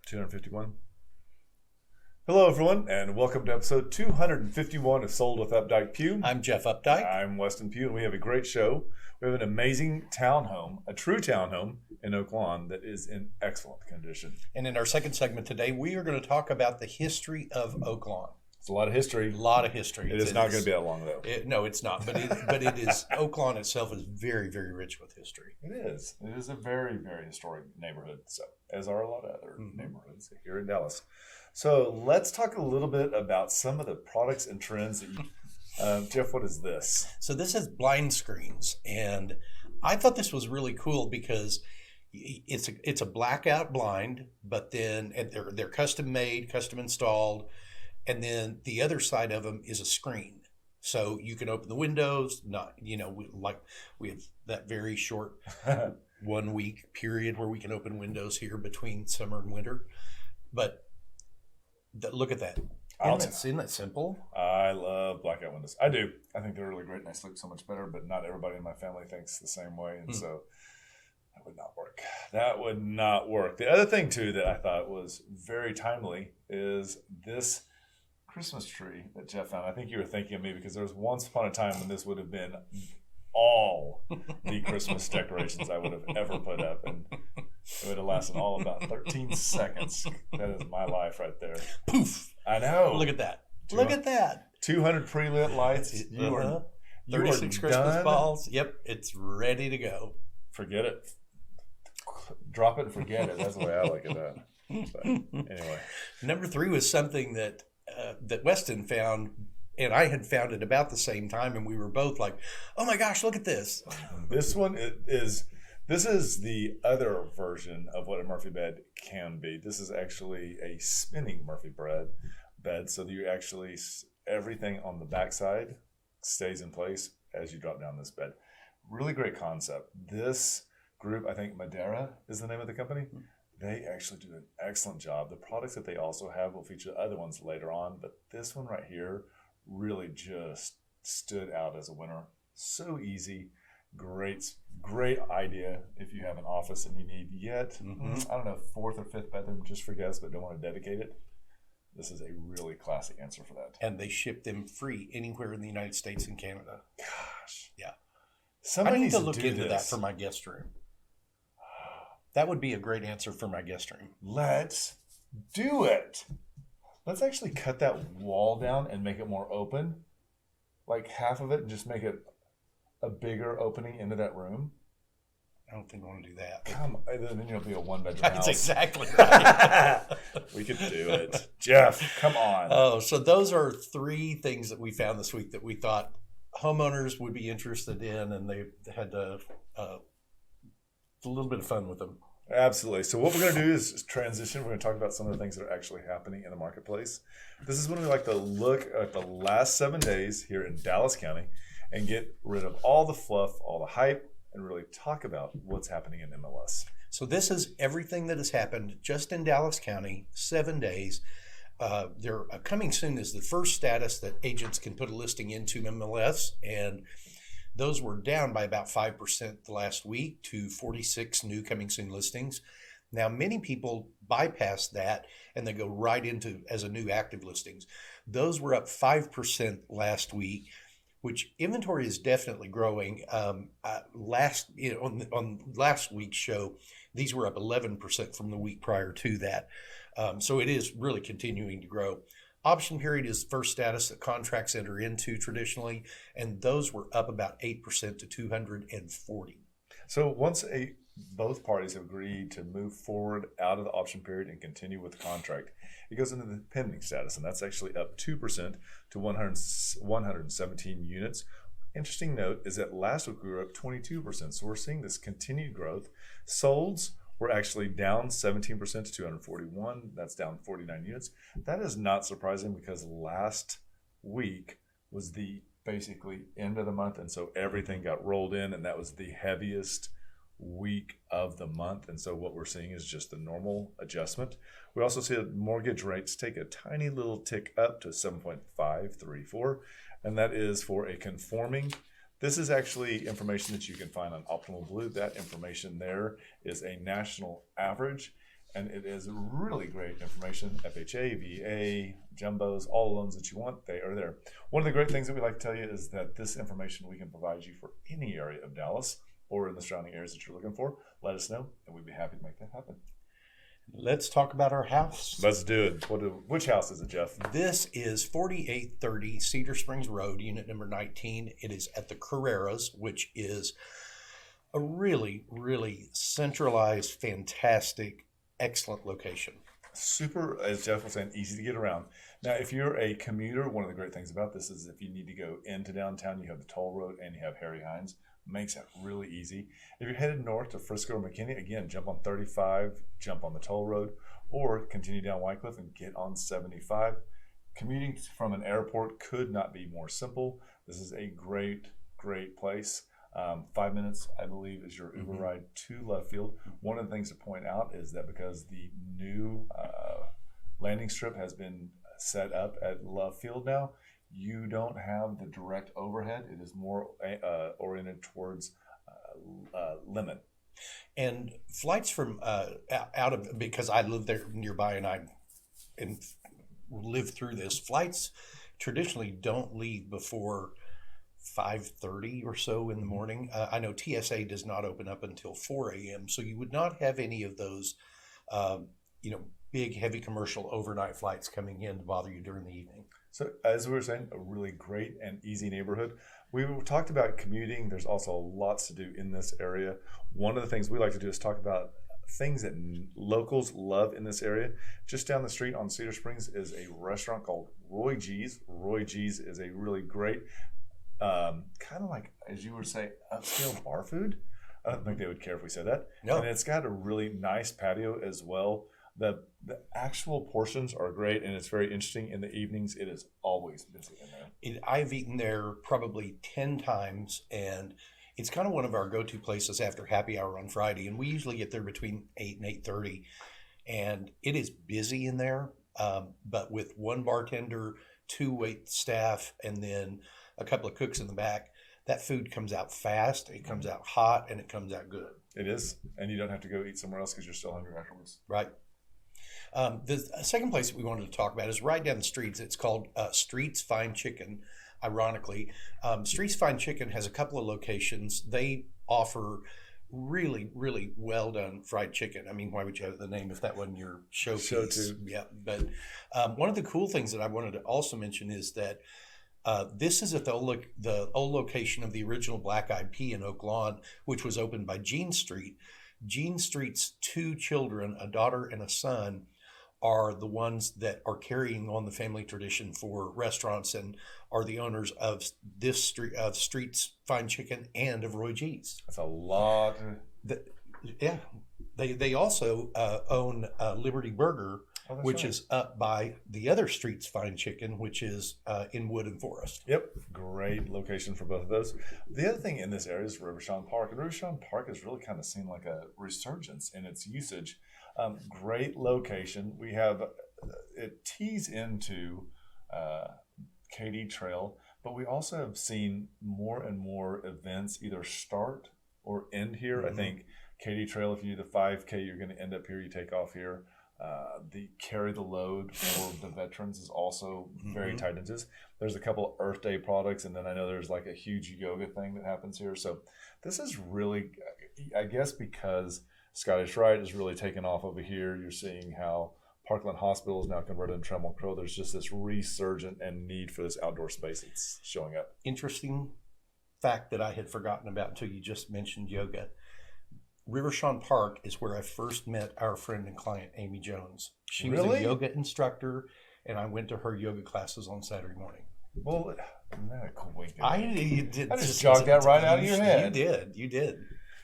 251. Hello, everyone, and welcome to episode 251 of Sold with Updike Pugh. I'm Jeff Updike. I'm Weston Pugh, and we have a great show. We have an amazing townhome, a true townhome in Oak Lawn that is in excellent condition. And in our second segment today, we are going to talk about the history of Oak Lawn. It's a lot of history. A lot of history. It is not going to be that long, though. No, it's not. But it is. Oak Lawn itself is very, very rich with history. It is. It is a very, very historic neighborhood, so as are a lot of other neighborhoods here in Dallas. So let's talk a little bit about some of the products and trends that you. Jeff, what is this? So this is blind screens, and I thought this was really cool because it's a blackout blind, but then and they're custom made, custom installed. And then the other side of them is a screen. So you can open the windows, we have that very short 1 week period where we can open windows here between summer and winter. But look at that. Isn't that simple? I love blackout windows. I do. I think they're really great and they look so much better, but not everybody in my family thinks the same way. And so that would not work. That would not work. The other thing, too, that I thought was very timely is this Christmas tree that Jeff found. I think you were thinking of me because there was once upon a time when this would have been all the Christmas decorations I would have ever put up, and it would have lasted all about 13 seconds. That is my life right there. Poof! I know. Look at that. Look at that. 200 pre-lit lights. You are 36 Christmas balls. Yep, it's ready to go. Forget it. Drop it and forget it. That's the way I like it done. But anyway. Number 3 was something that Weston found, and I had found at about the same time, and we were both like, "Oh my gosh, look at this!" This one is the other version of what a Murphy bed can be. This is actually a spinning Murphy bed, so that you actually everything on the backside stays in place as you drop down this bed. Really great concept. This group, I think Madeira is the name of the company. They actually do an excellent job. The products that they also have will feature other ones later on, but this one right here really just stood out as a winner. So easy, great idea if you have an office and you need I don't know, 4th or 5th bedroom just for guests but don't want to dedicate it. This is a really classic answer for that. And they ship them free anywhere in the United States and Canada. Gosh. Yeah. Somebody I need needs to look into this. that for my guest room. That would be a great answer for my guest room. Let's do it. Let's actually cut that wall down and make it more open. Like half of it and just make it a bigger opening into that room. I don't think I want to do that. Come on. Then it'll be a 1-bedroom house. That's exactly right. We could do it. Jeff, come on. Oh, so those are 3 things that we found this week that we thought homeowners would be interested in, and they had a little bit of fun with them. Absolutely. So what we're going to do is transition. We're going to talk about some of the things that are actually happening in the marketplace. This is when we like to look at the last 7 days here in Dallas County and get rid of all the fluff, all the hype, and really talk about what's happening in MLS. So this is everything that has happened just in Dallas County, 7 days. They're coming soon is the first status that agents can put a listing into MLS, and those were down by about 5% the last week to 46 new coming soon listings. Now, many people bypass that and they go right into as a new active listings. Those were up 5% last week, which inventory is definitely growing. On last week's show, these were up 11% from the week prior to that. So it is really continuing to grow. Option period is the first status that contracts enter into traditionally, and those were up about 8% to 240. So once both parties have agreed to move forward out of the option period and continue with the contract, it goes into the pending status, and that's actually up 2% to 117 units. Interesting note is that last week we were up 22%, so we're seeing this continued growth. Solds were actually down 17% to 241. That's down 49 units. That is not surprising because last week was the basically end of the month, and so everything got rolled in, and that was the heaviest week of the month. And so what we're seeing is just the normal adjustment. We also see that mortgage rates take a tiny little tick up to 7.534, and that is for a conforming. This is actually information that you can find on Optimal Blue. That information there is a national average. And it is really great information. FHA, VA, jumbos, all the loans that you want, they are there. One of the great things that we like to tell you is that this information we can provide you for any area of Dallas or in the surrounding areas that you're looking for. Let us know, and we'd be happy to make that happen. Let's talk about our house. Let's do it. Which house is it, Jeff? This is 4830 Cedar Springs Road, unit number 19. It is at the Carreras, which is a really, really centralized, fantastic, excellent location. Super, as Jeff was saying, easy to get around. Now, if you're a commuter, one of the great things about this is if you need to go into downtown, you have the toll road and you have Harry Hines. Makes it really easy. If you're headed north to Frisco or McKinney, again, jump on 35, jump on the toll road, or continue down Wycliffe and get on 75. Commuting from an airport could not be more simple. This is a great, great place. 5 minutes, I believe, is your Uber ride to Love Field. One of the things to point out is that because the new landing strip has been set up at Love Field now, you don't have the direct overhead. It is more oriented towards Lemon. And flights from out of, because I live there nearby and I live through this, flights traditionally don't leave before 5:30 or so in the morning. I know TSA does not open up until 4 a.m. So you would not have any of those, big, heavy commercial overnight flights coming in to bother you during the evening. So as we were saying, a really great and easy neighborhood. We talked about commuting. There's also lots to do in this area. One of the things we like to do is talk about things that locals love in this area. Just down the street on Cedar Springs is a restaurant called Roy G's. Roy G's is a really great, kind of like, as you would say, upscale bar food. I don't think they would care if we said that. No. And it's got a really nice patio as well. The actual portions are great, and it's very interesting. In the evenings, it is always busy in there. I've eaten there probably 10 times, and it's kind of one of our go-to places after happy hour on Friday. And we usually get there between 8 and 8:30, and it is busy in there, but with one bartender, 2 wait staff, and then a couple of cooks in the back, that food comes out fast, it comes out hot, and it comes out good. It is, and you don't have to go eat somewhere else because you're still hungry afterwards. Right. The second place that we wanted to talk about is right down the streets. It's called Street's Fine Chicken, ironically. Street's Fine Chicken has a couple of locations. They offer really, really well done fried chicken. I mean, why would you have the name if that wasn't your showpiece? Show too. Yeah, but one of the cool things that I wanted to also mention is that this is at the old location of the original Black Eyed Pea in Oak Lawn, which was opened by Jean Street. Jean Street's 2 children, a daughter and a son, are the ones that are carrying on the family tradition for restaurants and are the owners of this street, of Street's Fine Chicken and of Roy G's. That's a lot. Yeah. They also own Liberty Burger, which right. is up by the other Street's Fine Chicken, which is in Wood and Forest. Yep, great location for both of those. The other thing in this area is Rivershawn Park, and Rivershawn Park has really kind of seen like a resurgence in its usage. Great location. We have it tees into Katy Trail, but we also have seen more and more events either start or end here. I think Katy Trail, if you do the 5K, you're going to end up here. You take off here. The Carry the Load for the veterans is also very tight into this. There's a couple of Earth Day products, and then I know there's like a huge yoga thing that happens here. So this is really, I guess, because Scottish Rite is really taken off over here. You're seeing how Parkland Hospital is now converted into Tremont Crow. There's just this resurgent and need for this outdoor space that's showing up. Interesting fact that I had forgotten about until you just mentioned yoga. Rivershawn Park is where I first met our friend and client, Amy Jones. She was a yoga instructor, and I went to her yoga classes on Saturday morning. Well, isn't that a cool wink? I just jogged that right out of your head. You did.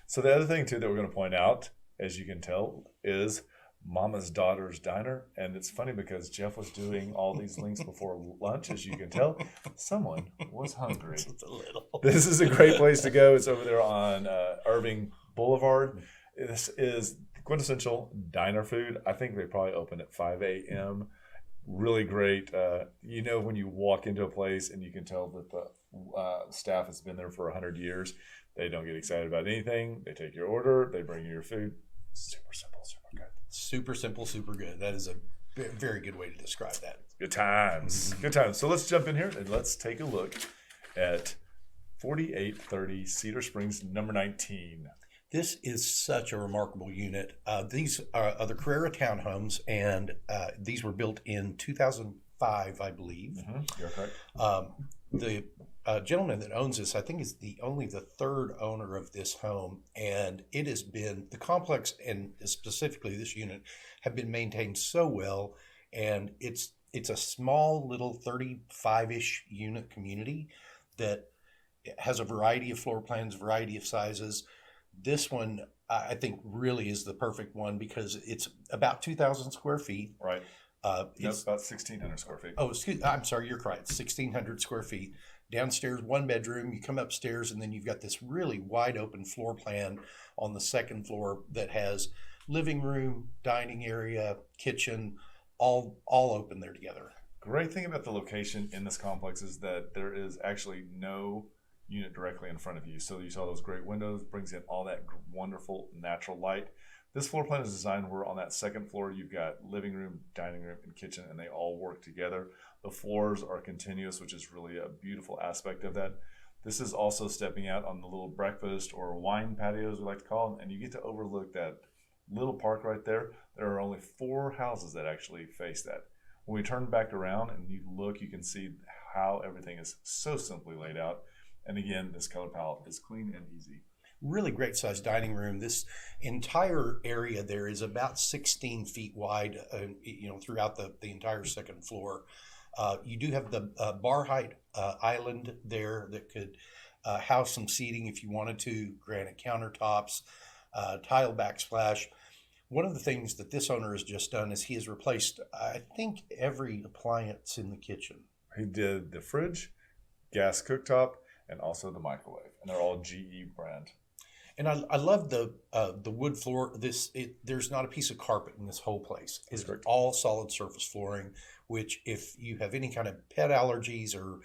So the other thing, too, that we're going to point out, as you can tell, is Mama's Daughter's Diner. And it's funny because Jeff was doing all these links before lunch, as you can tell. Someone was hungry. Just a little. This is a great place to go. It's over there on Irving Boulevard. This is quintessential diner food. I think they probably open at 5 a.m. Really great. When you walk into a place and you can tell that the staff has been there for 100 years, they don't get excited about anything. They take your order. They bring you your food. Super simple, super good. Super simple, super good. That is a very good way to describe that. Good times. Good times. So let's jump in here and let's take a look at 4830 Cedar Springs, number 19. This is such a remarkable unit. These are the Carrera townhomes, and these were built in 2005, I believe. You're correct. The gentleman that owns this, I think, is only the third owner of this home, and it has been, the complex and specifically this unit have been maintained so well, and it's a small little 35-ish unit community that has a variety of floor plans, variety of sizes. This one, I think, really is the perfect one because it's about 2,000 square feet. Right. It's about 1,600 square feet. Oh, I'm sorry, you're correct. 1,600 square feet. Downstairs, one bedroom. You come upstairs, and then you've got this really wide open floor plan on the second floor that has living room, dining area, kitchen, all open there together. Great thing about the location in this complex is that there is actually no unit directly in front of you. So you saw those great windows, brings in all that wonderful natural light. This floor plan is designed where on that second floor you've got living room, dining room, and kitchen, and they all work together. The floors are continuous, which is really a beautiful aspect of that. This is also stepping out on the little breakfast or wine patios, we like to call them, and you get to overlook that little park right there. There are only 4 houses that actually face that. When we turn back around and you look, you can see how everything is so simply laid out. And again, this color palette is clean and easy. Really great sized dining room. This entire area there is about 16 feet wide, throughout the entire second floor. You do have the bar height island there that could house some seating if you wanted to, granite countertops, tile backsplash. One of the things that this owner has just done is he has replaced, I think, every appliance in the kitchen. He did the fridge, gas cooktop, and also the microwave, and they're all GE brand. And I love the wood floor. There's not a piece of carpet in this whole place. It's all solid surface flooring, which if you have any kind of pet allergies or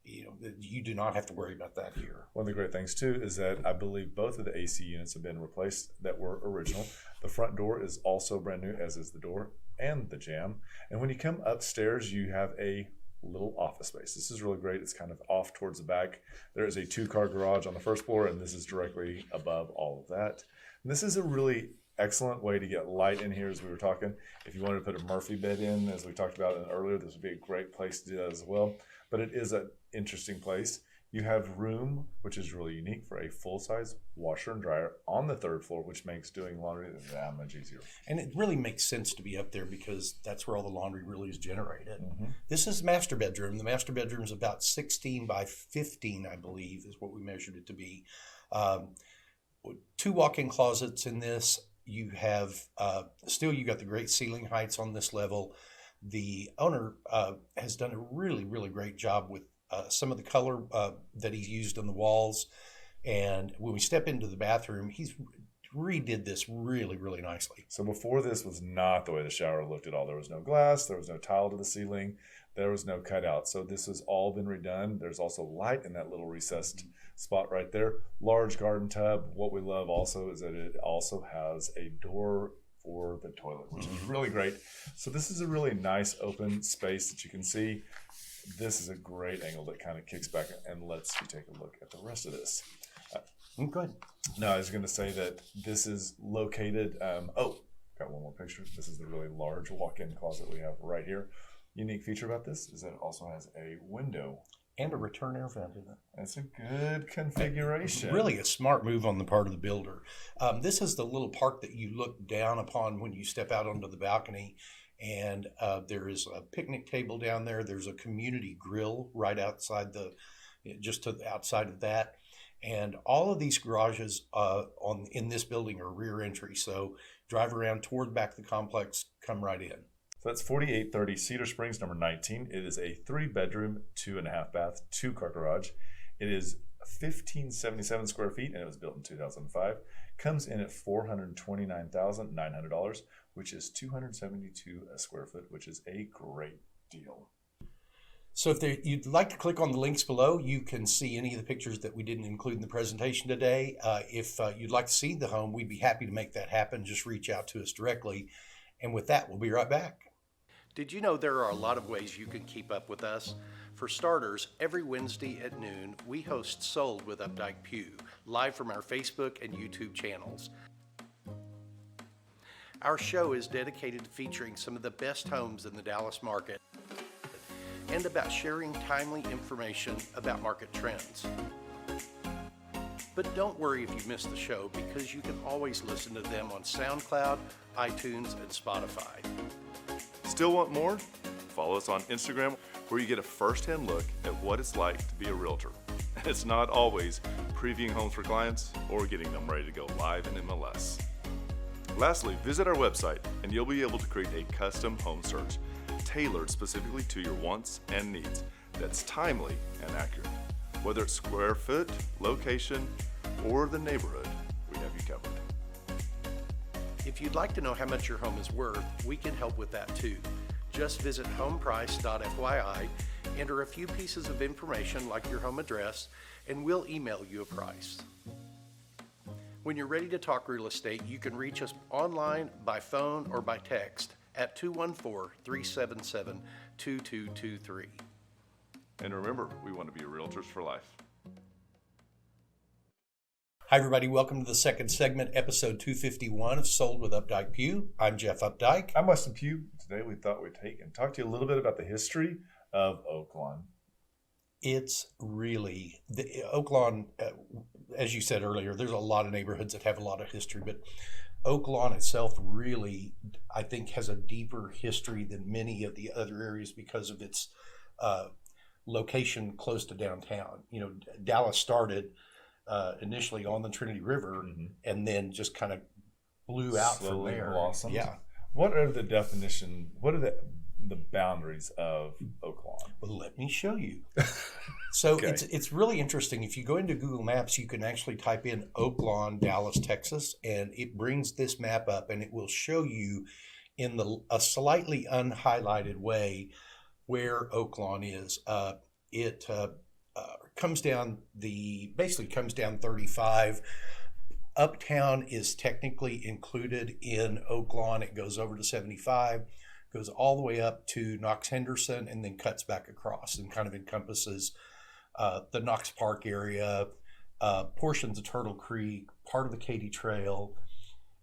you do not have to worry about that here. One of the great things too is that I believe both of the AC units have been replaced that were original. The front door is also brand new, as is the door and the jamb. And when you come upstairs, you have a little office space. This is really great. It's kind of off towards the back. There is a 2-car garage on the first floor, and this is directly above all of that. And this is a really excellent way to get light in here, as we were talking. If you wanted to put a Murphy bed in, as we talked about earlier, this would be a great place to do that as well. But it is an interesting place. You have room, which is really unique, for a full-size washer and dryer on the third floor, which makes doing laundry that much easier. And it really makes sense to be up there because that's where all the laundry really is generated. This is master bedroom. The master bedroom is about 16 by 15, I believe, is what we measured it to be. 2 walk-in closets in this. You have you got the great ceiling heights on this level. The owner has done a really, really great job with some of the color that he's used on the walls. And when we step into the bathroom, he's redid this really, really nicely. So before, this was not the way the shower looked at all. There was no glass, there was no tile to the ceiling, there was no cutout. So this has all been redone. There's also light in that little recessed spot right there. Large garden tub. What we love also is that it also has a door for the toilet, which is really great. So this is a really nice open space that you can see. This is a great angle that kind of kicks back and lets you take a look at the rest of this. Good. No, I was going to say that this is located. Got one more picture. This is the really large walk-in closet we have right here. Unique feature about this is that it also has a window and a return air vent in it. That's a good configuration. Really a smart move on the part of the builder. This is the little park that you look down upon when you step out onto the balcony. And there is a picnic table down there. There's a community grill right outside just to the outside of that. And all of these garages in this building are rear entry. So drive around toward back the complex, come right in. So that's 4830 Cedar Springs, number 19. It is a 3-bedroom, 2.5 bath, 2-car garage. It is 1,577 square feet, and it was built in 2005. Comes in at $429,900, which is $272 a square foot, which is a great deal. So if you'd like to click on the links below, you can see any of the pictures that we didn't include in the presentation today. If you'd like to see the home, we'd be happy to make that happen. Just reach out to us directly. And with that, we'll be right back. Did you know there are a lot of ways you can keep up with us? For starters, every Wednesday at noon, we host Sold with Updike Pugh, live from our Facebook and YouTube channels. Our show is dedicated to featuring some of the best homes in the Dallas market and about sharing timely information about market trends. But don't worry if you missed the show, because you can always listen to them on SoundCloud, iTunes, and Spotify. Still want more? Follow us on Instagram, where you get a first-hand look at what it's like to be a realtor. And it's not always previewing homes for clients or getting them ready to go live in MLS. Lastly, visit our website and you'll be able to create a custom home search tailored specifically to your wants and needs that's timely and accurate. Whether it's square foot, location, or the neighborhood, we have you covered. If you'd like to know how much your home is worth, we can help with that too. Just visit homeprice.fyi, enter a few pieces of information like your home address, and we'll email you a price. When you're ready to talk real estate, you can reach us online, by phone, or by text at 214-377-2223. And remember, we want to be realtors for life. Hi, everybody. Welcome to the second segment, episode 251 of Sold with Updike Pugh. I'm Jeff Updike. I'm Weston Pugh. Today we thought we'd take and talk to you a little bit about the history of Oaklawn. It's really, the Oaklawn, as you said earlier, there's a lot of neighborhoods that have a lot of history, but Oaklawn itself really, I think, has a deeper history than many of the other areas because of its location close to downtown. You know, Dallas started initially on the Trinity River, and then just kind of blew out Slowly from there. blossomed. Yeah. What are the boundaries of Oaklawn? Well, let me show you. So Okay. it's really interesting. If you go into Google Maps, you can actually type in Oaklawn, Dallas, Texas, and it brings this map up, and it will show you in a slightly unhighlighted way where Oaklawn is. It comes down basically comes down 35. Uptown is technically included in Oaklawn. It goes over to 75, goes all the way up to Knox Henderson, and then cuts back across and kind of encompasses the Knox Park area, portions of Turtle Creek, part of the Katy Trail.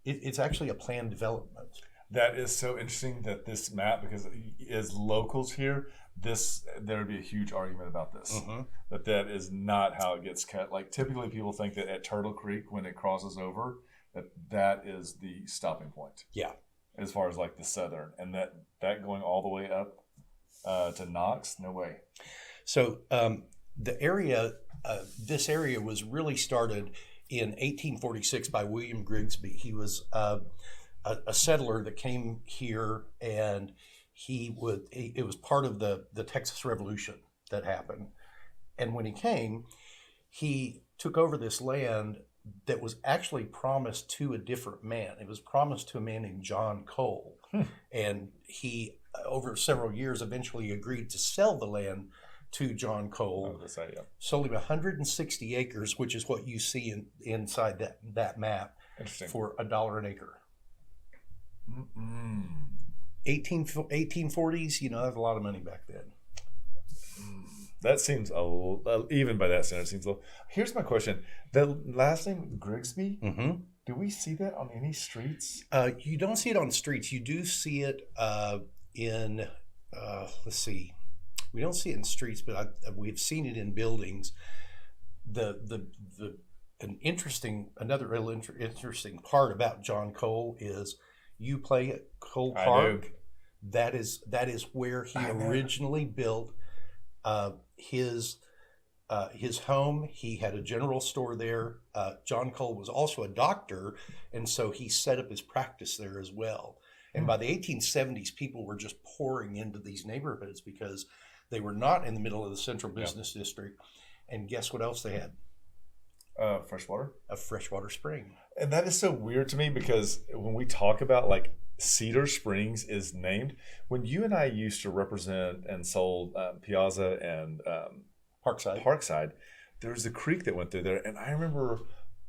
It's actually a planned development. That is so interesting that this map, because as locals here, there would be a huge argument about this. That is not how it gets cut. Like typically people think that at Turtle Creek, when it crosses over, that is the stopping point. Yeah. As far as like the southern, and that going all the way up to Knox, no way. So the area, this area was really started in 1846 by William Grigsby. He was a settler that came here, and it was part of the Texas Revolution that happened. And when he came, he took over this land that was actually promised to a different man. It was promised to a man named John Cole. And he, over several years, eventually agreed to sell the land to John Cole. Sold him 160 acres, which is what you see inside that map, for $1 an acre. 1840s, you know, that's a lot of money back then. That seems even by that standard, seems low. Here's my question: the last name Grigsby. Do we see that on any streets? You don't see it on streets. You do see it in. Let's see. We don't see it in streets, but we've seen it in buildings. Another real interesting part about John Cole is you play at Cole Park. That is where he originally built his home. He had a general store there. John Cole was also a doctor, and so he set up his practice there as well. And by the 1870s, people were just pouring into these neighborhoods because they were not in the middle of the central business district. And guess what else they had? Freshwater. A freshwater spring. And that is so weird to me, because when we talk about like Cedar Springs is named, when you and I used to represent and sold Piazza and Parkside, there was a creek that went through there, and I remember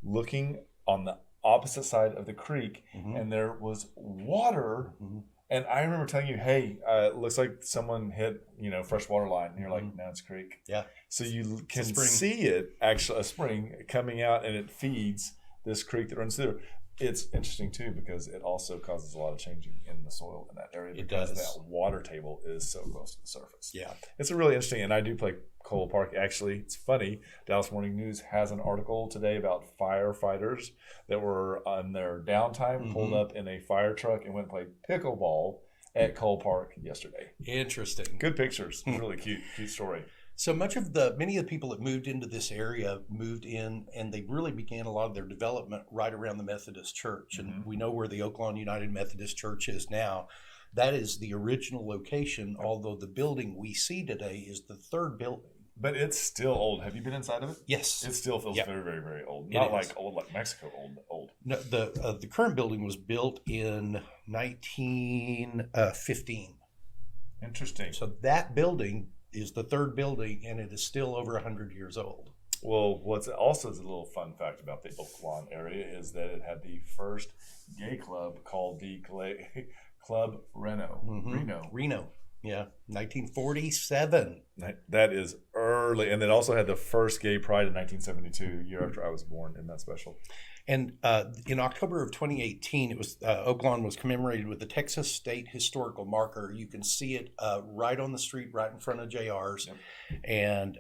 looking on the opposite side of the creek, Mm-hmm. and there was water. Mm-hmm. And I remember telling you, "Hey, it looks like someone hit, fresh water line." And you're like, Mm-hmm. "No, it's a creek." Yeah. So you can spring. see it, actually, a spring coming out, and it feeds this creek that runs through there. It's interesting too because it also causes a lot of changing in the soil in that area because that water table is so close to the surface. Yeah. It's a really interesting, and I do play Cole Park. Actually, it's funny. Dallas Morning News has an article today about firefighters that were on their downtime, pulled up in a fire truck and went and played pickleball at Cole Park yesterday. Interesting. Good pictures. Really cute story. So many of the people that moved into this area moved in, and they really began a lot of their development right around the Methodist Church. And we know where the Oaklawn United Methodist Church is now. That is the original location, although the building we see today is the third building. But it's still old. Have you been inside of it? Yes. It still feels very, very, very old. It Not is. like old, like Mexico old. No, the current building was built in 1915. Interesting. So that building is the third building, and it is still over 100 years old. Well, what's also is a little fun fact about the Oaklawn area is that it had the first gay club called the Club Reno. Reno. Yeah, 1947. That is early. And it also had the first gay pride in 1972, year after I was born. Isn't that special? And in October of 2018, it was Oaklawn was commemorated with the Texas State Historical Marker. You can see it right on the street, right in front of JR's. Yep. And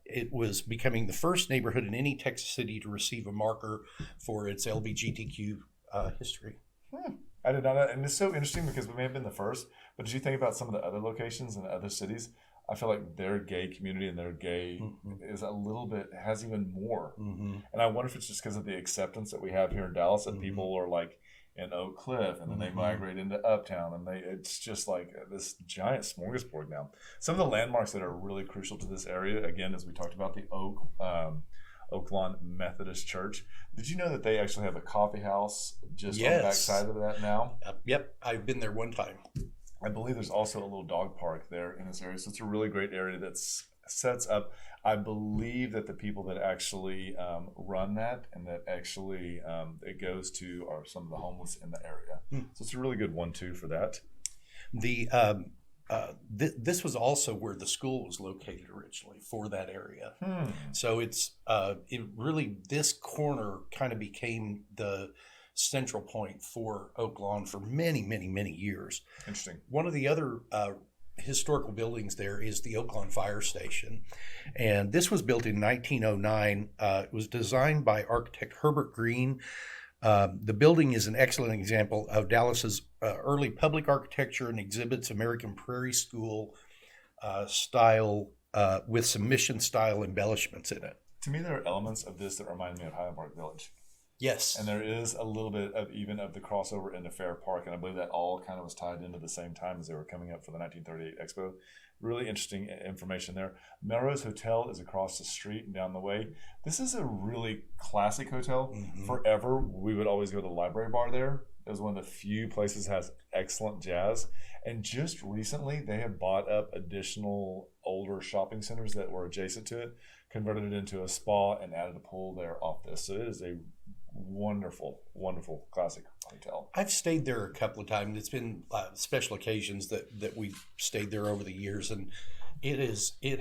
it was becoming the first neighborhood in any Texas city to receive a marker for its LGBTQ history. I did not know. And it's so interesting because we may have been the first, but did you think about some of the other locations in other cities? I feel like their gay community and their gay is a little bit, has even more. And I wonder if it's just because of the acceptance that we have here in Dallas that people are like in Oak Cliff and then they migrate into Uptown and it's just like this giant smorgasbord now. Some of the landmarks that are really crucial to this area, again, as we talked about the Oaklawn Methodist Church. Did you know that they actually have a coffee house just on the backside of that now? Yep, I've been there one time. I believe there's also a little dog park there in this area. So it's a really great area that sets up. I believe that the people that actually run that and that actually it goes to are some of the homeless in the area. So it's a really good 1-2 for that. This was also where the school was located originally for that area. So it really, this corner kind of became the central point for Oaklawn for many, many, many years. Interesting. One of the other historical buildings there is the Oaklawn Fire Station. And this was built in 1909. It was designed by architect Herbert Green. The building is an excellent example of Dallas's early public architecture and exhibits American Prairie School style with some mission style embellishments in it. To me, there are elements of this that remind me of Highland Park Village. Yes. And there is a little bit of even of the crossover into Fair Park. And I believe that all kind of was tied into the same time as they were coming up for the 1938 Expo. Really interesting information there. Melrose Hotel is across the street and down the way. This is a really classic hotel. Forever, we would always go to the library bar there. It was one of the few places that has excellent jazz. And just recently, they have bought up additional older shopping centers that were adjacent to it, converted it into a spa, and added a pool there off this. So it is a wonderful, wonderful classic hotel. I've stayed there a couple of times. It's been special occasions that we've stayed there over the years, and it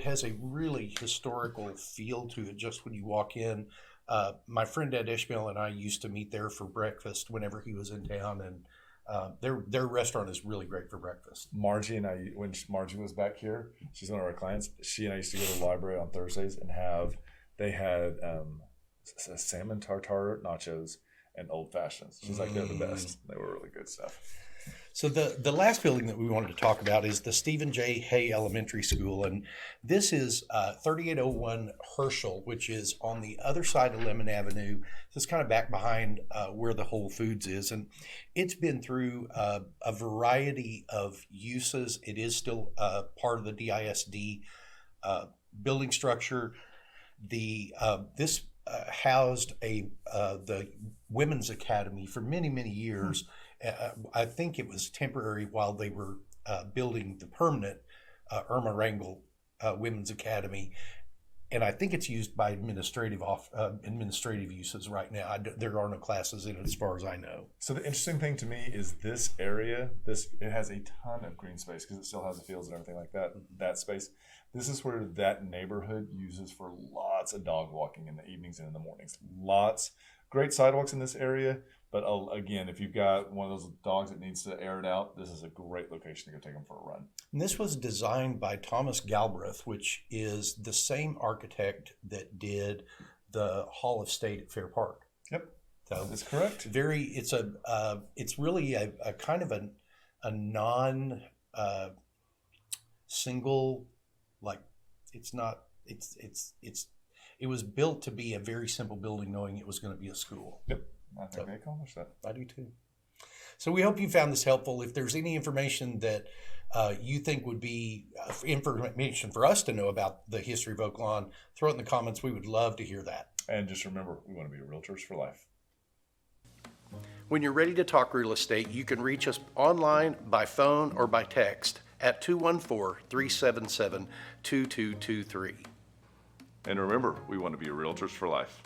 has a really historical feel to it just when you walk in. My friend Ed Ishmael and I used to meet there for breakfast whenever he was in town, and their restaurant is really great for breakfast. Margie and I, when Margie was back here, she's one of our clients. She and I used to go to the library on Thursdays and they had salmon tartare nachos and old fashions. She's like, they're the best. They were really good stuff. So the last building that we wanted to talk about is the Stephen J. Hay Elementary School, and this is 3801 Herschel, which is on the other side of Lemon Avenue. So it's kind of back behind where the Whole Foods is, and it's been through a variety of uses. It is still part of the DISD building structure. This housed the Women's Academy for many, many years. I think it was temporary while they were building the permanent Irma Rangel Women's Academy. and I think it's used by administrative uses right now. There are no classes in it as far as I know. So the interesting thing to me is this area. It has a ton of green space because it still has the fields and everything like that. That space. This is where that neighborhood uses for lots of dog walking in the evenings and in the mornings. Lots great sidewalks in this area. But again, if you've got one of those dogs that needs to air it out, this is a great location to go take them for a run. And this was designed by Thomas Galbraith, which is the same architect that did the Hall of State at Fair Park. Yep, so that's correct. It's really a kind of a non single, like it was built to be a very simple building, knowing it was going to be a school. Yep. I think they accomplished that. I do too. So we hope you found this helpful. If there's any information that you think would be information for us to know about the history of Oak Lawn, throw it in the comments. We would love to hear that. And just remember, we want to be realtors for life. When you're ready to talk real estate, you can reach us online, by phone, or by text at 214-377-2223. And remember, we want to be realtors for life.